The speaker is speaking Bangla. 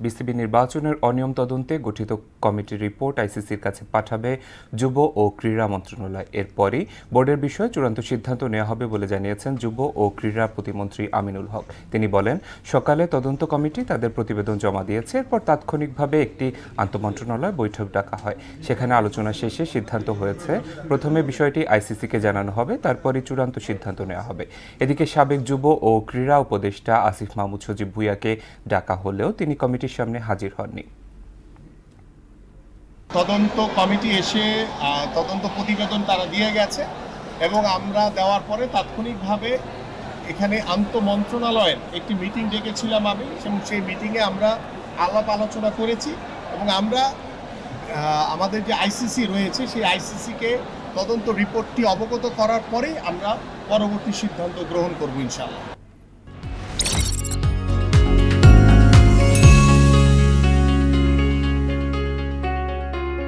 বিসিবি নির্বাচনের অনিয়ম তদন্তে গঠিত কমিটির রিপোর্ট আইসিসির কাছে পাঠাবে যুব ও ক্রীড়া মন্ত্রণালয়। এরপরই বোর্ডের বিষয়ে চূড়ান্ত সিদ্ধান্ত নেওয়া হবে বলে জানিয়েছেন যুব ও ক্রীড়া প্রতিমন্ত্রী আমিনুল হক। তিনি বলেন, সকালে তদন্ত কমিটি তাদের প্রতিবেদন জমা দিয়েছে। এরপর তাৎক্ষণিকভাবে একটি আন্তঃমন্ত্রণালয় বৈঠক ডাকা হয়। সেখানে আলোচনা শেষে সিদ্ধান্ত হয়েছে, প্রথমে বিষয়টি আইসিসিকে জানানো হবে, তারপরই চূড়ান্ত সিদ্ধান্ত নেওয়া হবে। এদিকে সাবেক যুব ও ক্রীড়া উপদেষ্টা আসিফ মাহমুদ সজীব ভুঁইয়াকে ডাকা হলেও তিনি কমিটির সামনে হাজির হননি। তদন্ত কমিটি এসে তদন্ত প্রতিবেদন তারা দিয়ে গেছে এবং আমরা দেওয়ার পরে তাৎক্ষণিকভাবে এখানে আন্তঃমন্ত্রণালয়ের একটি মিটিং ডেকেছিলাম আমি, এবং সেই মিটিংয়ে আমরা আলাপ আলোচনা করেছি এবং আমরা আমাদের যে আইসিসি রয়েছে সেই আইসিসিকে তদন্ত রিপোর্টটি অবগত করার পরেই আমরা পরবর্তী সিদ্ধান্ত গ্রহণ করব ইনশাআল্লাহ।